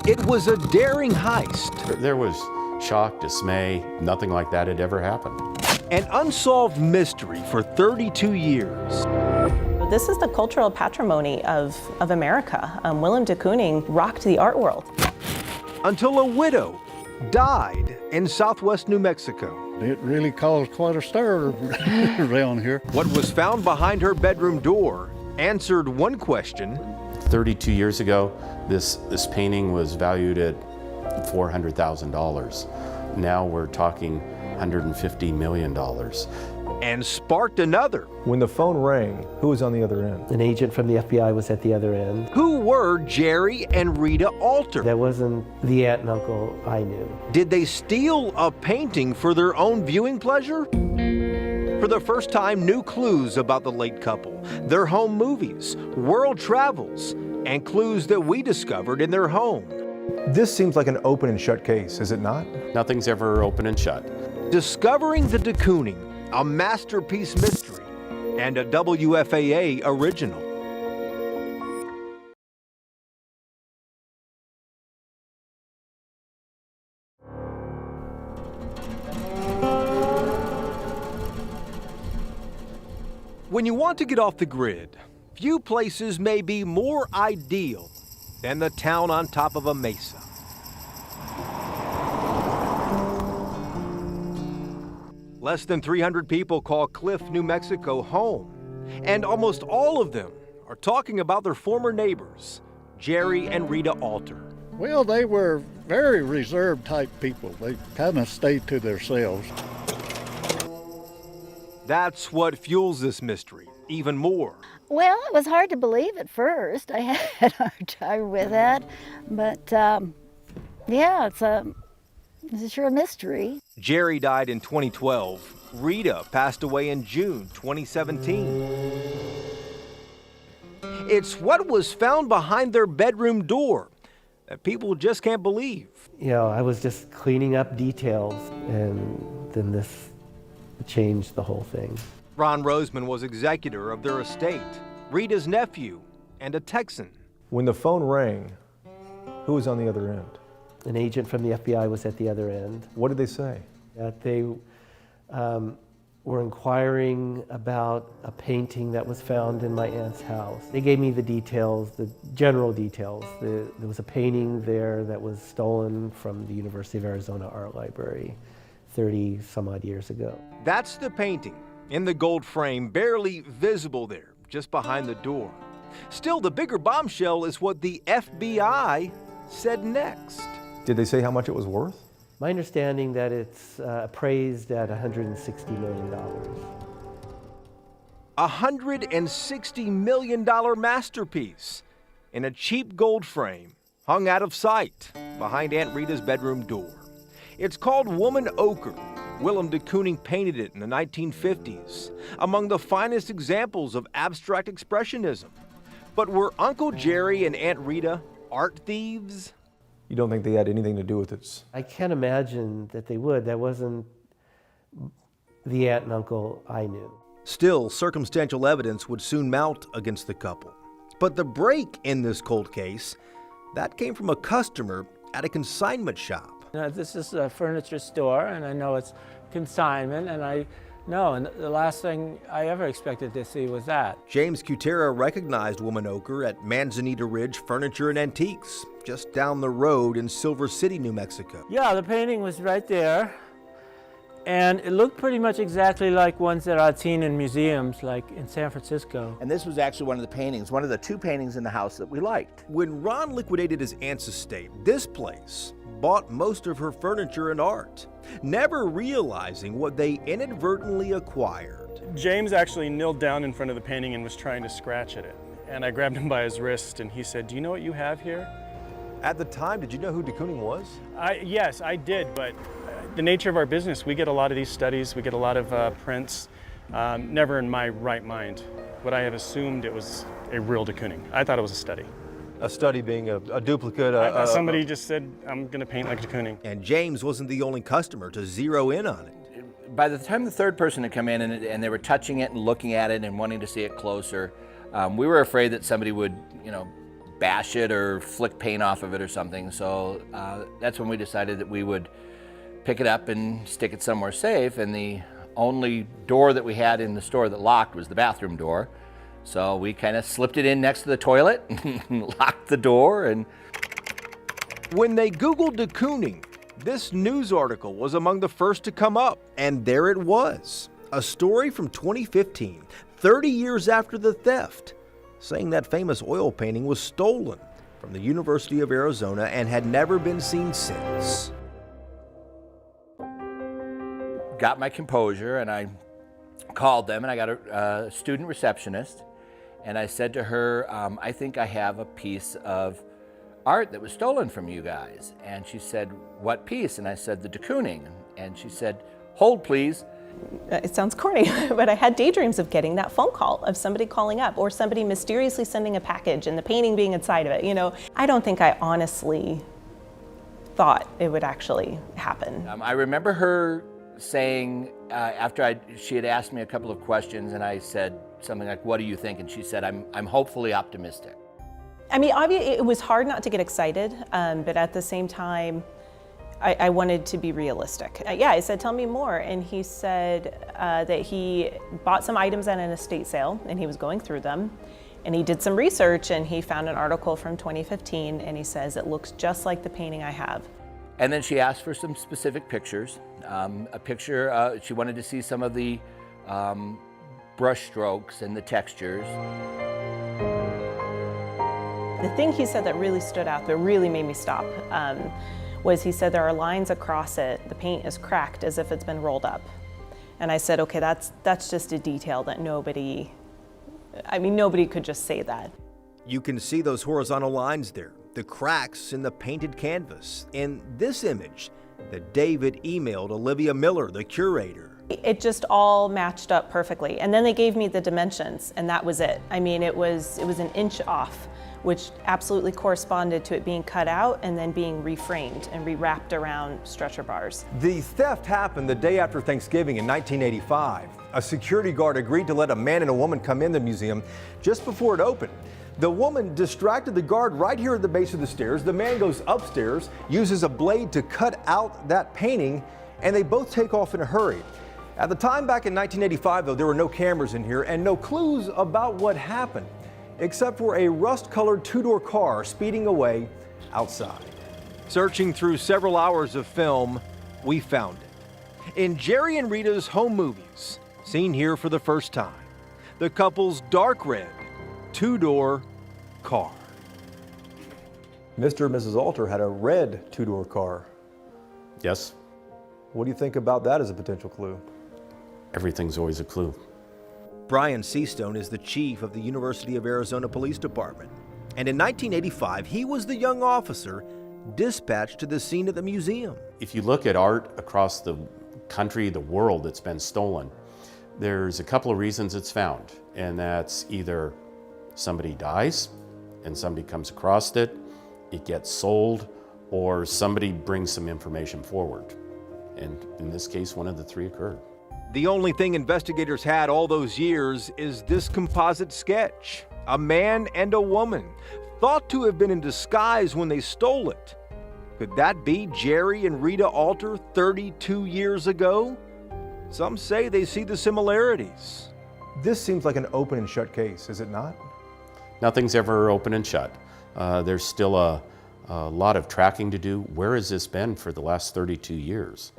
It was a daring heist. There was shock, dismay, nothing like that had ever happened. An unsolved mystery for 32 years. This is the cultural patrimony of America. Willem de Kooning rocked the art world. Until a widow died in southwest New Mexico. It really caused quite a stir around here. What was found behind her bedroom door answered one question. 32 years ago, this painting was valued at $400,000. Now we're talking $150 million. And sparked another. When the phone rang, who was on the other end? An agent from the FBI was at the other end. Who were Jerry and Rita Alter? That wasn't the aunt and uncle I knew. Did they steal a painting for their own viewing pleasure? For the first time, new clues about the late couple, their home movies, world travels, and clues that we discovered in their home. This seems like an open and shut case, is it not? Nothing's ever open and shut. Discovering the de Kooning, a masterpiece mystery, and a WFAA original. When you want to get off the grid, few places may be more ideal than the town on top of a mesa. Less than 300 people call Cliff, New Mexico home, and almost all of them are talking about their former neighbors, Jerry and Rita Alter. Well, they were very reserved type people. They kind of stayed to themselves. That's what fuels this mystery even more. Well, it was hard to believe at first. I had a hard time with that, but yeah, it's sure a mystery. Jerry died in 2012. Rita passed away in June 2017. It's what was found behind their bedroom door that people just can't believe. You know, I was just cleaning up details, and then this changed the whole thing. Ron Roseman was executor of their estate, Rita's nephew, and a Texan. When the phone rang, who was on the other end? An agent from the FBI was at the other end. What did they say? That they were inquiring about a painting that was found in my aunt's house. They gave me the details, the general details. There was a painting there that was stolen from the University of Arizona Art Library 30 some odd years ago. That's the painting in the gold frame, barely visible there, just behind the door. Still, the bigger bombshell is what the FBI said next. Did they say how much it was worth? My understanding that it's appraised at $160 million. $160 million masterpiece in a cheap gold frame hung out of sight behind Aunt Rita's bedroom door. It's called Woman Ochre. Willem de Kooning painted it in the 1950s, among the finest examples of abstract expressionism. But were Uncle Jerry and Aunt Rita art thieves? You don't think they had anything to do with it? I can't imagine that they would. That wasn't the aunt and uncle I knew. Still, circumstantial evidence would soon mount against the couple. But the break in this cold case, that came from a customer at a consignment shop. This is a furniture store, and I know it's consignment, and the last thing I ever expected to see was that. James Cutera recognized Woman Ochre at Manzanita Ridge Furniture and Antiques, just down the road in Silver City, New Mexico. Yeah, the painting was right there, and it looked pretty much exactly like ones that I'd seen in museums, like in San Francisco. And this was actually one of the paintings, one of the two paintings in the house that we liked. When Ron liquidated his aunt's estate, this place bought most of her furniture and art, never realizing what they inadvertently acquired. James actually knelt down in front of the painting and was trying to scratch at it. And I grabbed him by his wrist and he said, "Do you know what you have here?" At the time, did you know who de Kooning was? Yes, I did, but the nature of our business, we get a lot of these studies, we get a lot of prints, never in my right mind would I have assumed it was a real de Kooning. I thought it was a study. A study being a duplicate. Somebody just said, "I'm going to paint like de Kooning." And James wasn't the only customer to zero in on it. By the time the third person had come in and they were touching it and looking at it and wanting to see it closer, we were afraid that somebody would, bash it or flick paint off of it or something. So that's when we decided that we would pick it up and stick it somewhere safe. And the only door that we had in the store that locked was the bathroom door. So we kind of slipped it in next to the toilet and locked the door. And when they Googled de Kooning, this news article was among the first to come up. And there it was, a story from 2015, 30 years after the theft, saying that famous oil painting was stolen from the University of Arizona and had never been seen since. got my composure, and I called them, and I got a student receptionist, and I said to her, I think I have a piece of art that was stolen from you guys. And she said, what piece? And I said, the de Kooning. And she said, hold please. It sounds corny, but I had daydreams of getting that phone call, of somebody calling up or somebody mysteriously sending a package and the painting being inside of it. You know, I don't think I honestly thought it would actually happen. I remember her saying, after she had asked me a couple of questions, and I said something like, what do you think? And she said, I'm hopefully optimistic. I mean, obviously it was hard not to get excited, but at the same time, I wanted to be realistic. Yeah, I said, tell me more. And he said that he bought some items at an estate sale and he was going through them. And he did some research and he found an article from 2015 and he says, it looks just like the painting I have. And then she asked for some specific pictures. A picture, she wanted to see some of the brush strokes and the textures. The thing he said that really stood out, that really made me stop, was he said there are lines across it, the paint is cracked as if it's been rolled up. And I said, okay, that's just a detail that nobody could just say that. You can see those horizontal lines there, the cracks in the painted canvas. In this image that David emailed Olivia Miller, the curator. It just all matched up perfectly. And then they gave me the dimensions and that was it. I mean, it was an inch off, which absolutely corresponded to it being cut out and then being reframed and rewrapped around stretcher bars. The theft happened the day after Thanksgiving in 1985. A security guard agreed to let a man and a woman come in the museum just before it opened. The woman distracted the guard right here at the base of the stairs. The man goes upstairs, uses a blade to cut out that painting, and they both take off in a hurry. At the time back in 1985, though, there were no cameras in here and no clues about what happened, except for a rust-colored two-door car speeding away outside. Searching through several hours of film, we found it. In Jerry and Rita's home movies, seen here for the first time, the couple's dark red two-door car. Mr. and Mrs. Alter had a red two-door car. Yes, What do you think about that as a potential clue? everything's always a clue. Brian Seastone is the chief of the University of Arizona Police Department. And in 1985, he was the young officer dispatched to the scene at the museum. If you look at art across the country, the world that's been stolen, there's a couple of reasons it's found. And that's either somebody dies and somebody comes across it, it gets sold, or somebody brings some information forward. And in this case, one of the three occurred. The only thing investigators had all those years is this composite sketch. A man and a woman, thought to have been in disguise when they stole it. Could that be Jerry and Rita Alter 32 years ago? Some say they see the similarities. This seems like an open and shut case, is it not? Nothing's ever open and shut. There's still a lot of tracking to do. Where has this been for the last 32 years?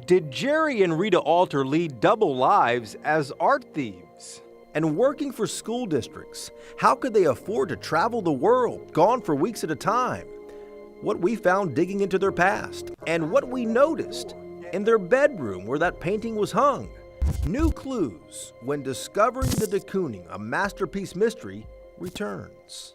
Did Jerry and Rita Alter lead double lives as art thieves? And working for school districts, how could they afford to travel the world, gone for weeks at a time? What we found digging into their past, and what we noticed in their bedroom where that painting was hung. New clues when Discovering the de Kooning, a masterpiece mystery, returns.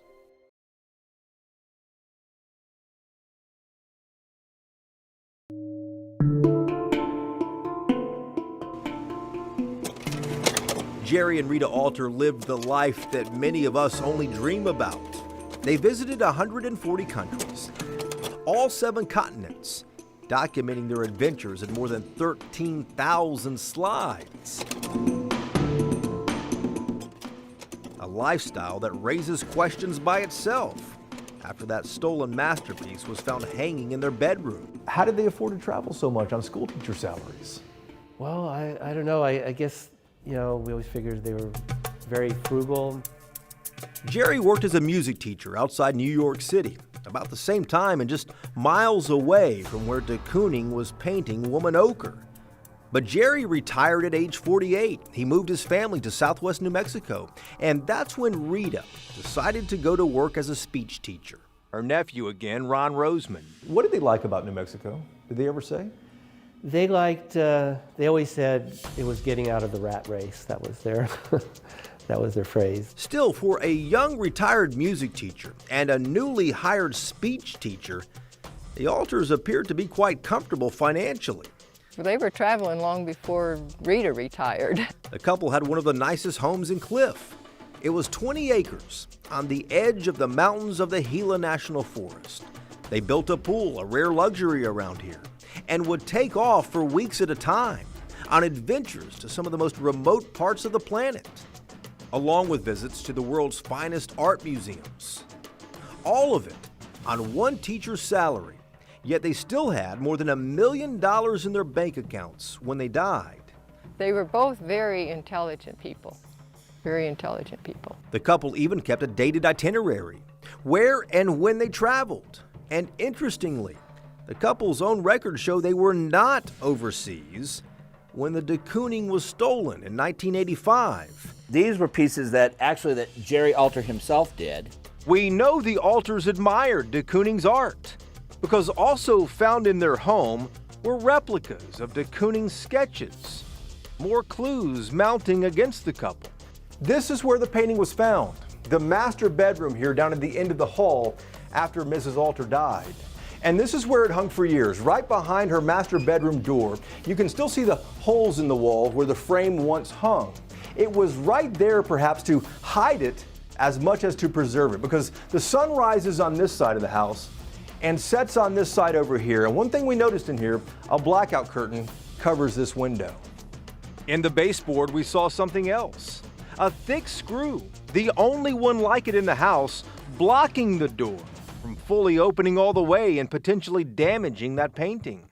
Jerry and Rita Alter lived the life that many of us only dream about. They visited 140 countries, all 7 continents, documenting their adventures in more than 13,000 slides. A lifestyle that raises questions by itself after that stolen masterpiece was found hanging in their bedroom. How did they afford to travel so much on school teacher salaries? Well, I don't know. I guess, we always figured they were very frugal. Jerry worked as a music teacher outside New York City, about the same time and just miles away from where de Kooning was painting Woman Ochre. But Jerry retired at age 48. He moved his family to southwest New Mexico, and that's when Rita decided to go to work as a speech teacher. Her nephew again, Ron Roseman. What did they like about New Mexico? Did they ever say? They they always said it was getting out of the rat race. That was their phrase. Still, for a young retired music teacher and a newly hired speech teacher, the Alters appeared to be quite comfortable financially. They were traveling long before Rita retired. The couple had one of the nicest homes in Cliff. It was 20 acres on the edge of the mountains of the Gila National Forest. They built a pool, a rare luxury around here, and would take off for weeks at a time on adventures to some of the most remote parts of the planet, along with visits to the world's finest art museums. All of it on one teacher's salary. Yet they still had more than $1 million in their bank accounts when they died. They were both very intelligent people, very intelligent people. The couple even kept a dated itinerary, where and when they traveled. And interestingly, the couple's own records show they were not overseas when the de Kooning was stolen in 1985. These were pieces that Jerry Alter himself did. We know the Alters admired de Kooning's art, because also found in their home were replicas of de Kooning's sketches. More clues mounting against the couple. This is where the painting was found, the master bedroom here down at the end of the hall after Mrs. Alter died. And this is where it hung for years, right behind her master bedroom door. You can still see the holes in the wall where the frame once hung. It was right there perhaps to hide it as much as to preserve it, because the sun rises on this side of the house and sets on this side over here. And one thing we noticed in here, a blackout curtain covers this window. In the baseboard, we saw something else. A thick screw, the only one like it in the house, blocking the door from fully opening all the way and potentially damaging that painting.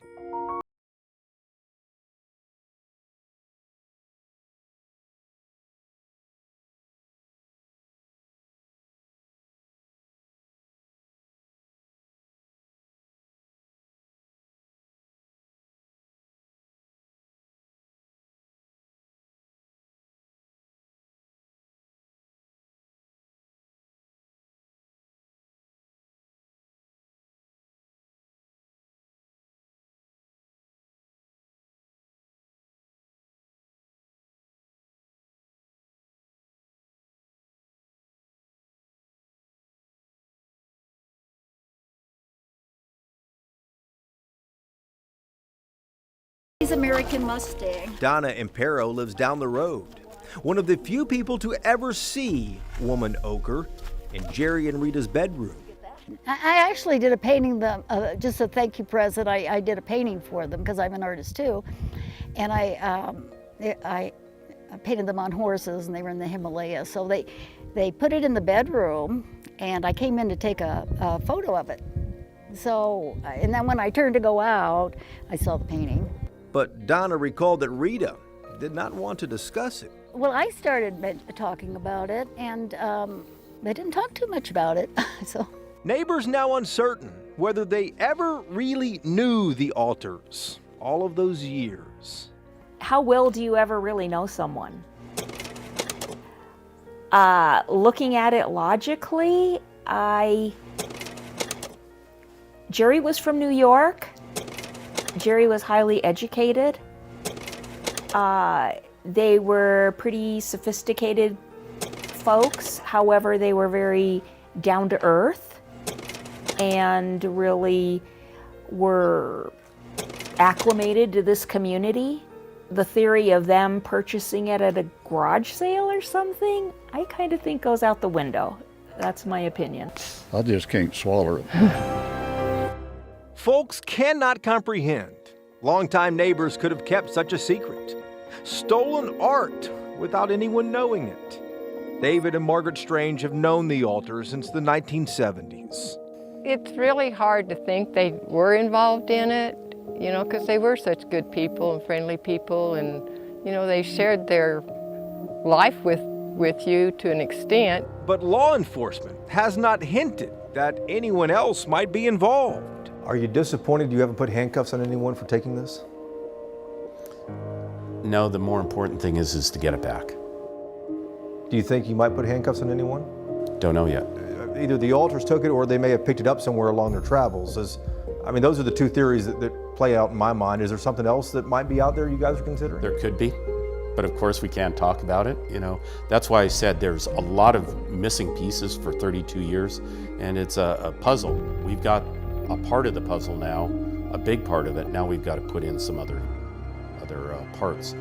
American Mustang. Donna Impero lives down the road, one of the few people to ever see Woman Ochre in Jerry and Rita's bedroom. I actually did a painting, just a thank you present. I did a painting for them because I'm an artist too. And I painted them on horses, and they were in the Himalayas. So they put it in the bedroom, and I came in to take a photo of it. So, and then when I turned to go out, I saw the painting. But Donna recalled that Rita did not want to discuss it. Well, I started talking about it, and they didn't talk too much about it. So Neighbors now uncertain whether they ever really knew the Alters all of those years. How well do you ever really know someone? Looking at it logically, Jerry was from New York. Jerry was highly educated. They were pretty sophisticated folks. However, they were very down to earth and really were acclimated to this community. The theory of them purchasing it at a garage sale or something, I kind of think goes out the window. That's my opinion. I just can't swallow it. Folks cannot comprehend longtime neighbors could have kept such a secret. Stolen art without anyone knowing it. David and Margaret Strange have known the Alters since the 1970s. It's really hard to think they were involved in it, you know, because they were such good people and friendly people, and, you know, they shared their life with you to an extent. But law enforcement has not hinted that anyone else might be involved. Are you disappointed you haven't put handcuffs on anyone for taking this? No, the more important thing is to get it back. Do you think you might put handcuffs on anyone? Don't know yet. Either the Alters took it or they may have picked it up somewhere along their travels. I mean, those are the two theories that play out in my mind. Is there something else that might be out there you guys are considering? There could be, but of course we can't talk about it. You know, that's why I said there's a lot of missing pieces for 32 years, and it's a puzzle. We've got a part of the puzzle now, a big part of it. Now we've got to put in some other parts.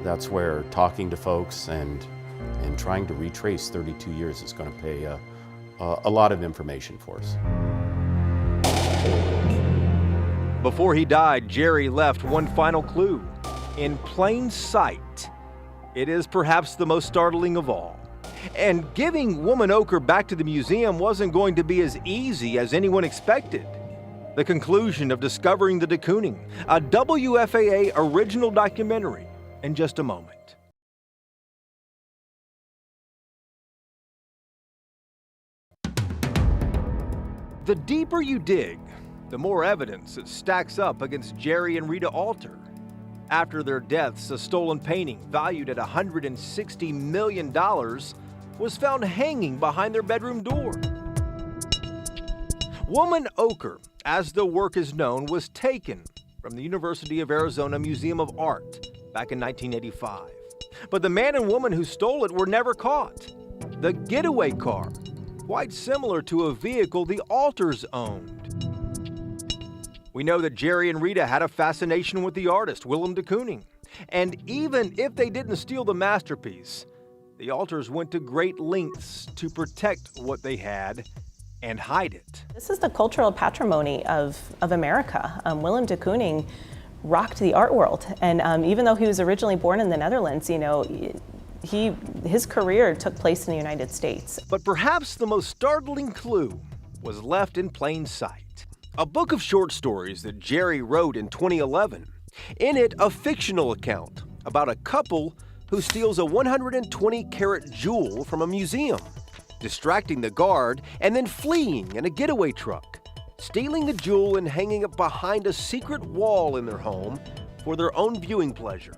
That's where talking to folks and trying to retrace 32 years is going to pay a lot of information for us. Before he died, Jerry left one final clue. In plain sight. It is perhaps the most startling of all. And giving Woman Ochre back to the museum wasn't going to be as easy as anyone expected. The conclusion of discovering the de Kooning, a WFAA original documentary, in just a moment. The deeper you dig, the more evidence that stacks up against Jerry and Rita Alter. After their deaths, a stolen painting valued at $160 million was found hanging behind their bedroom door. Woman Ochre, as the work is known, was taken from the University of Arizona Museum of Art back in 1985. But the man and woman who stole it were never caught. The getaway car, quite similar to a vehicle the Alters owned. We know that Jerry and Rita had a fascination with the artist, Willem de Kooning. And even if they didn't steal the masterpiece, the Alters went to great lengths to protect what they had and hide it. This is the cultural patrimony of America. Willem de Kooning rocked the art world. And even though he was originally born in the Netherlands, you know, his career took place in the United States. But perhaps the most startling clue was left in plain sight. A book of short stories that Jerry wrote in 2011. In it, a fictional account about a couple who steals a 120-carat jewel from a museum, distracting the guard and then fleeing in a getaway truck, stealing the jewel and hanging it behind a secret wall in their home for their own viewing pleasure.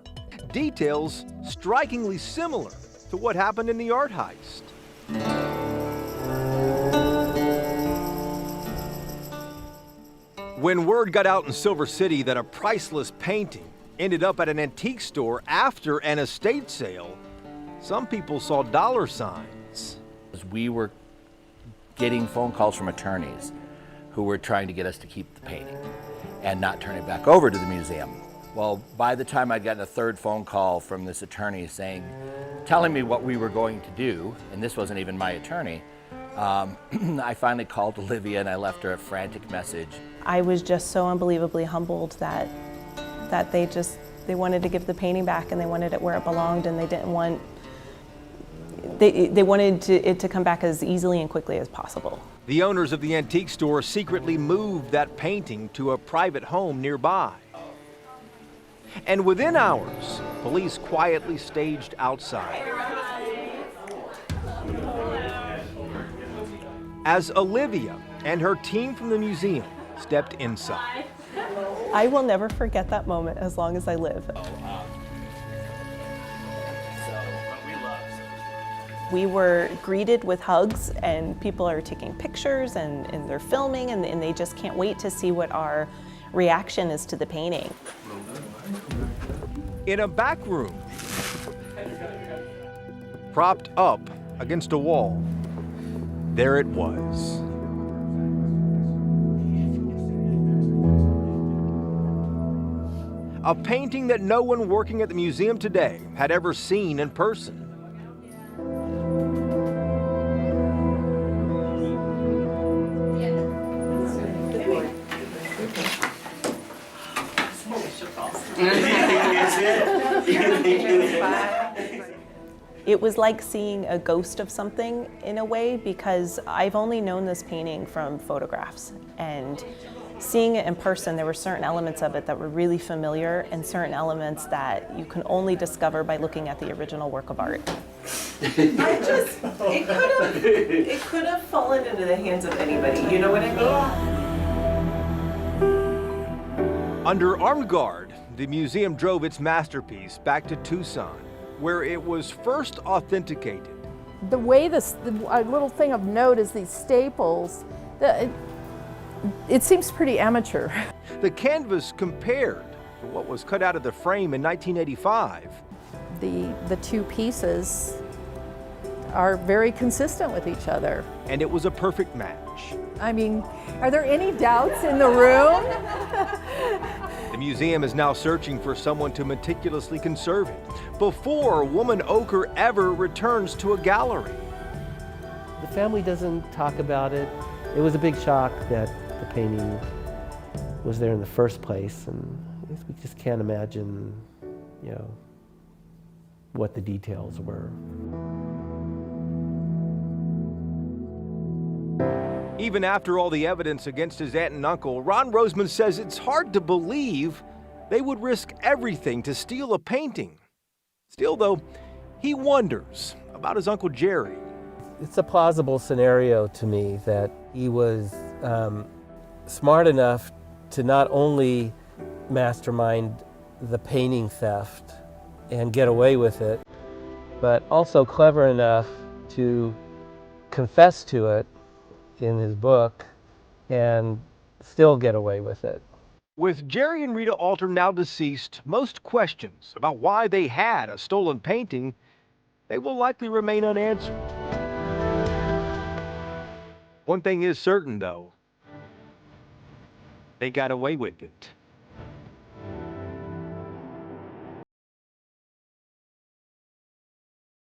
Details strikingly similar to what happened in the art heist. When word got out in Silver City that a priceless painting ended up at an antique store after an estate sale, some people saw dollar signs. We were getting phone calls from attorneys who were trying to get us to keep the painting and not turn it back over to the museum. Well, by the time I'd gotten a third phone call from this attorney telling me what we were going to do, and this wasn't even my attorney, I finally called Olivia and I left her a frantic message. I was just so unbelievably humbled that they wanted to give the painting back and they wanted it where it belonged, and they didn't want, they wanted it to come back as easily and quickly as possible. The owners of the antique store secretly moved that painting to a private home nearby. And within hours, police quietly staged outside. As Olivia and her team from the museum stepped inside. I will never forget that moment as long as I live. We were greeted with hugs, and people are taking pictures and they're filming, and they just can't wait to see what our reaction is to the painting. In a back room, propped up against a wall, there it was. A painting that no one working at the museum today had ever seen in person. It was like seeing a ghost of something in a way, because I've only known this painting from photographs, and seeing it in person, there were certain elements of it that were really familiar and certain elements that you can only discover by looking at the original work of art. It could have fallen into the hands of anybody, you know what I mean? Under armed guard, the museum drove its masterpiece back to Tucson, where it was first authenticated. The way a little thing of note is these staples, it seems pretty amateur. The canvas compared to what was cut out of the frame in 1985. The two pieces are very consistent with each other. And it was a perfect match. I mean, are there any doubts in the room? The museum is now searching for someone to meticulously conserve it before Woman Ochre ever returns to a gallery. The family doesn't talk about it. It was a big shock that the painting was there in the first place, and we just can't imagine, what the details were. Even after all the evidence against his aunt and uncle, Ron Roseman says it's hard to believe they would risk everything to steal a painting. Still, though, he wonders about his Uncle Jerry. It's a plausible scenario to me that he was smart enough to not only mastermind the painting theft and get away with it, but also clever enough to confess to it in his book and still get away with it. With Jerry and Rita Alter now deceased, most questions about why they had a stolen painting, they will likely remain unanswered. One thing is certain, though, they got away with it.